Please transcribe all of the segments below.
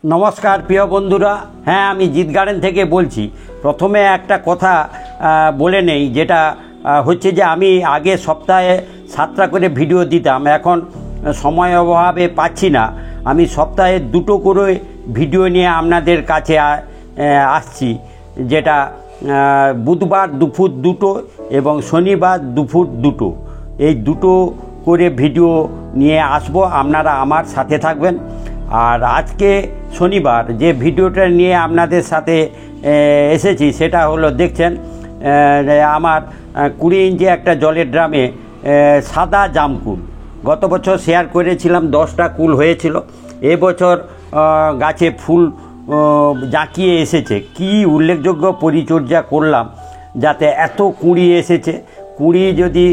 নমস্কার প্রিয় বন্ধুরা। হ্যাঁ, আমি জিৎ গার্ডেন থেকে বলছি। প্রথমে একটা কথা বলে নেই, যেটা হচ্ছে যে আমি আগে সপ্তাহে 7টা করে ভিডিও দিতাম, এখন সময় অভাবে পাচ্ছি না। আমি সপ্তাহে 2টো করে ভিডিও নিয়ে আপনাদের কাছে আসছি, যেটা বুধবার দুপুর 2টো এবং শনিবার দুপুর 2টো, এই 2টো করে ভিডিও নিয়ে আসবো। আপনারা আমার সাথে থাকবেন। আর আজকে শনিবার যে ভিডিওটা নিয়ে আপনাদের সাথে এসেছি সেটা হলো, দেখছেন আমার 20 ইঞ্চি একটা জলের ড্রামে সাদা জামকুল গত বছর শেয়ার করেছিলাম, 10টা কুল হয়েছিল। এবছর গাছে ফুল জাঁকিয়ে এসেছে। কি উল্লেখযোগ্য পরিচর্যা করলাম যাতে এত কুঁড়ি এসেছে। কুঁড়ি যদি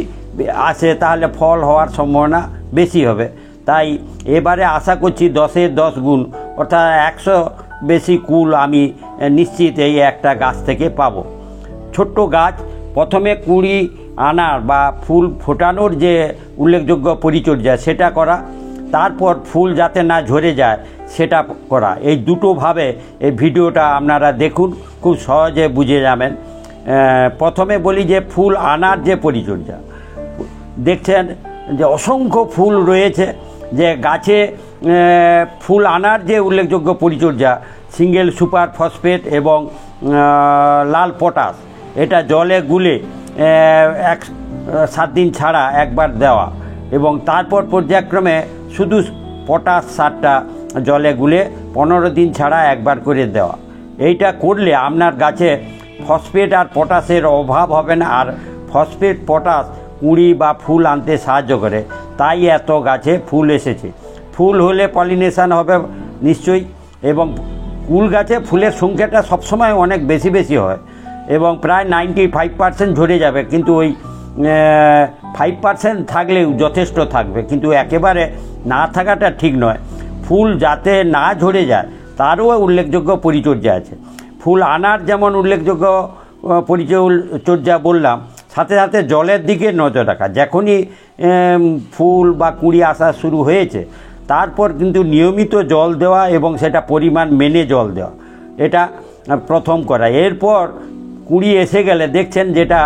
আসে তাহলে ফল হওয়ার সম্ভাবনা বেশি হবে। তাই এবারে আশা করছি 10-এর 10 গুণ, অর্থাৎ 100 বেশি কুল আমি নিশ্চিত এই একটা গাছ থেকে পাবো। ছোট্ট গাছ, প্রথমে কুঁড়ি আনার বা ফুল ফোটানোর যে উল্লেখযোগ্য পরিচর্যা সেটা করা, তারপর ফুল যাতে না ঝরে যায় সেটা করা। এই দুটোভাবে এই ভিডিওটা আপনারা দেখুন, খুব সহজে বুঝে যাবেন। প্রথমে বলি যে ফুল আনার যে পরিচর্যা, দেখছেন যে অসংখ্য ফুল রয়েছে। যে গাছে ফুল আনার যে উল্লেখযোগ্য পরিচর্যা, সিঙ্গেল সুপার ফসফেট এবং লাল পটাশ, এটা জলে গুলে 7 দিন ছাড়া একবার দেওয়া, এবং তারপর পর্যায়ক্রমে শুধু পটাশ সারটা জলে গুলে 15 দিন ছাড়া একবার করে দেওয়া। এইটা করলে আপনার গাছে ফসফেট আর পটাশের অভাব হবে না। আর ফসফেট পটাশ কুঁড়ি বা ফুল আনতে সাহায্য করে, তাই এত গাছে ফুল এসেছে। ফুল হলে পলিনেশন হবে নিশ্চয়ই, এবং কুল গাছে ফুলের সংখ্যাটা সবসময় অনেক বেশি বেশি হয় এবং প্রায় 95% ঝরে যাবে, কিন্তু ওই 5% থাকলেও যথেষ্ট থাকবে, কিন্তু একেবারে না থাকাটা ঠিক নয়। ফুল যাতে না ঝরে যায় তারও উল্লেখযোগ্য পরিচর্যা আছে। ফুল আনার যেমন উল্লেখযোগ্য পরিচর্যা বললাম, সাথে সাথে জলের দিকে নজর রাখা। যখনই ফুল বা কুঁড়ি আসা শুরু হয়েছে তারপর কিন্তু নিয়মিত জল দেওয়া এবং সেটা পরিমাণ মেনে জল দেওয়া, এটা প্রথম করা। এরপর কুঁড়ি এসে গেলে দেখছেন যেটা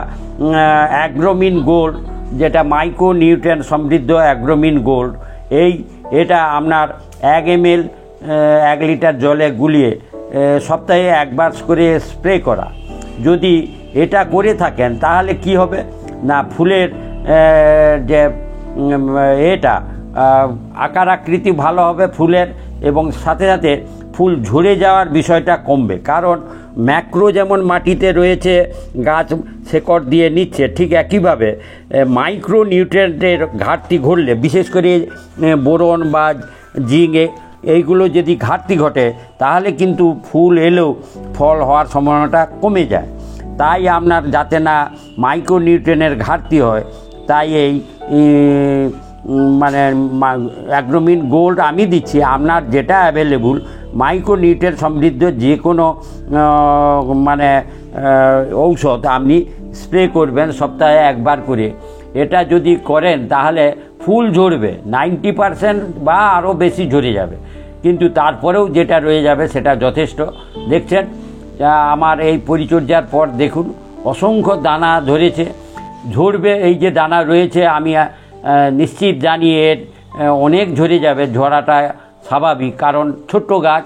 অ্যাগ্রোমিন গোল্ড, যেটা মাইক্রো নিউট্রিয়েন্ট সমৃদ্ধ অ্যাগ্রোমিন গোল্ড, এটা আপনার 1 ml 1 লিটার জলে গুলিয়ে সপ্তাহে একবার করে স্প্রে করা। যদি এটা করে থাকেন তাহলে কি হবে না, ফুলের যে এটা আকার আকৃতি ভালো হবে ফুলের, এবং সাথে সাথে ফুল ঝরে যাওয়ার বিষয়টা কমবে। কারণ ম্যাক্রো যেমন মাটিতে রয়েছে, গাছ শেকড় দিয়ে নিচ্ছে, ঠিক একইভাবে মাইক্রো নিউট্রিয়েন্টের ঘাটতি ঘটলে, বিশেষ করে বোরন বা জিঙ্ক এইগুলো যদি ঘাটতি ঘটে তাহলে কিন্তু ফুল এলেও ফল হওয়ার সম্ভাবনাটা কমে যায়। তাই আপনার যাতে না মাইক্রো নিউট্রিয়েন্টের ঘাটতি হয়, তাই এই মানে অ্যাগ্রোমিন গোল্ড আমি দিচ্ছি। আপনার যেটা অ্যাভেলেবল মাইক্রো নিউট্রিয়েন্ট সমৃদ্ধ যে কোনো ঔষধ আপনি স্প্রে করবেন সপ্তাহে একবার করে। এটা যদি করেন তাহলে ফুল ঝরবে, 90% বা আরও বেশি ঝরে যাবে, কিন্তু তারপরেও যেটা রয়ে যাবে সেটা যথেষ্ট। দেখছেন আমার এই পরিচর্যার পর দেখুন অসংখ্য দানা ধরেছে, ঝরবে। এই যে দানা রয়েছে আমি নিশ্চিত জানি এর অনেক ঝরে যাবে। ঝরাটা স্বাভাবিক, কারণ ছোট্ট গাছ।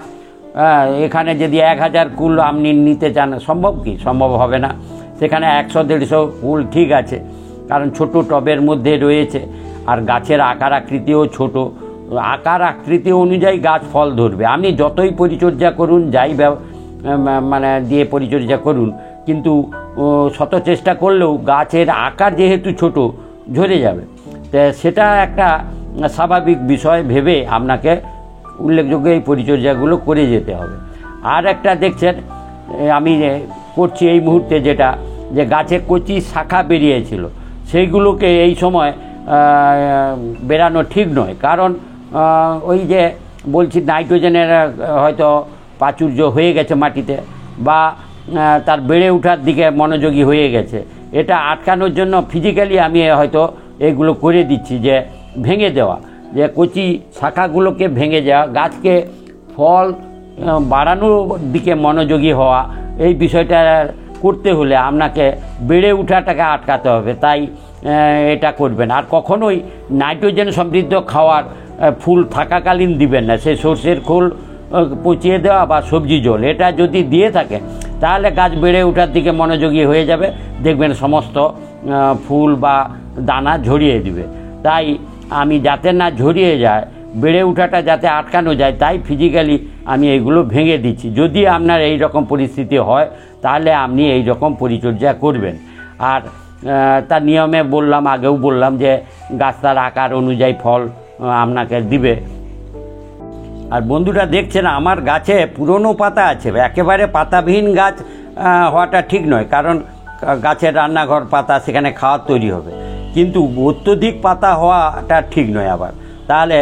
এখানে যদি 1000 কুল আপনি নিতে চান, সম্ভব কি? সম্ভব হবে না। সেখানে 100-150 কুল ঠিক আছে, কারণ ছোট টবের মধ্যে রয়েছে, আর গাছের আকার আকৃতিও ছোট। আকার আকৃতি অনুযায়ী গাছ ফল ধরবে। আপনি যতই পরিচর্যা করুন, যাই দিয়ে পরিচর্যা করুন, কিন্তু শত চেষ্টা করলেও গাছের আকার যেহেতু ছোট, ঝরে যাবে। তো সেটা একটা স্বাভাবিক বিষয় ভেবে আপনাকে উল্লেখযোগ্য এই পরিচর্যাগুলো করে যেতে হবে। আর একটা দেখছেন আমি করছি এই মুহূর্তে, যেটা যে গাছে কচি শাখা বেরিয়েছিল, সেইগুলোকে এই সময় বেরানো ঠিক নয়। কারণ ওই যে বলছি নাইট্রোজেনের হয়তো প্রাচুর্য হয়ে গেছে মাটিতে, বা তার বেড়ে ওঠার দিকে মনোযোগী হয়ে গেছে। এটা আটকানোর জন্য ফিজিক্যালি আমি হয়তো এগুলো করে দিচ্ছি, যে ভেঙে দেওয়া, যে কচি শাখাগুলোকে ভেঙে যাওয়া, গাছকে ফল বাড়ানোর দিকে মনোযোগী হওয়া, এই বিষয়টা করতে হলে আপনাকে বেড়ে ওঠাটাকে আটকাতে হবে। তাই এটা করবেন। আর কখনোই নাইট্রোজেন সমৃদ্ধ খাওয়ার ফুল থাকাকালীন দিবেন না। সেই সর্ষের খোল পচিয়ে দেওয়া বা সবজি জল, এটা যদি দিয়ে থাকে তাহলে গাছ বেড়ে ওঠার দিকে মনোযোগী হয়ে যাবে, দেখবেন সমস্ত ফুল বা দানা ঝরিয়ে দিবে। তাই আমি যাতে না ঝরিয়ে যায়, বেড়ে ওঠাটা যাতে আটকানো যায়, তাই ফিজিক্যালি আমি এইগুলো ভেঙে দিচ্ছি। যদি আপনার এই রকম পরিস্থিতি হয় তাহলে আপনি এই রকম পরিচর্যা করবেন। আর তার নিয়মে বললাম, আগেও বললাম যে গাছ তার আকার অনুযায়ী ফল আপনাকে দিবে। আর বন্ধুরা দেখছেন আমার গাছে পুরনো পাতা আছে, একেবারে পাতাবিহীন গাছ হওয়াটা ঠিক নয়, কারণ গাছের রান্নাঘর পাতা, সেখানে খাওয়ার তৈরি হবে। কিন্তু অত্যধিক পাতা হওয়াটা ঠিক নয় আবার, তাহলে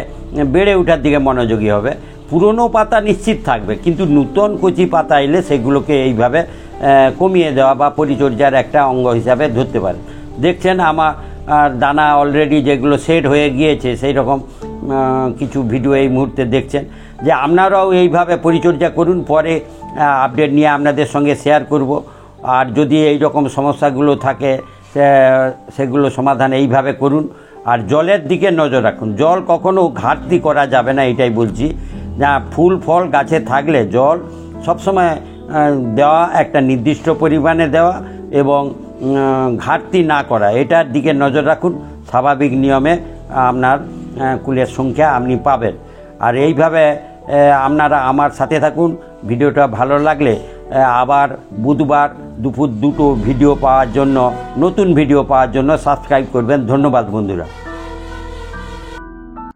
বেড়ে ওঠার দিকে মনোযোগী হবে। পুরনো পাতা নিশ্চিত থাকবে, কিন্তু নূতন কচি পাতা এলে সেগুলোকে এইভাবে কমিয়ে দেওয়া বা পরিচর্যার একটা অঙ্গ হিসাবে ধরতে পারে। দেখছেন আমার দানা অলরেডি যেগুলো সেট হয়ে গিয়েছে, সেই রকম কিছু ভিডিও এই মুহূর্তে দেখছেন। যে আপনারাও এইভাবে পরিচর্যা করুন, পরে আপডেট নিয়ে আপনাদের সঙ্গে শেয়ার করব। আর যদি এই রকম সমস্যাগুলো থাকে সেগুলো সমাধান এইভাবে করুন। আর জলের দিকে নজর রাখুন, জল কখনো ঘাটতি করা যাবে না, এটাই বলছি। না, ফুল ফল গাছে থাকলে জল সবসময় দেওয়া, একটা নির্দিষ্ট পরিমাণে দেওয়া এবং ঘাটতি না করা, এটার দিকে নজর রাখুন। স্বাভাবিক নিয়মে আপনার কুলের সংখ্যা আপনি পাবেন। আর এইভাবে আপনারা আমার সাথে থাকুন। ভিডিওটা ভালো লাগলে আবার বুধবার দুপুর 2টো ভিডিও পাওয়ার জন্য, নতুন ভিডিও পাওয়ার জন্য সাবস্ক্রাইব করবেন। ধন্যবাদ বন্ধুরা।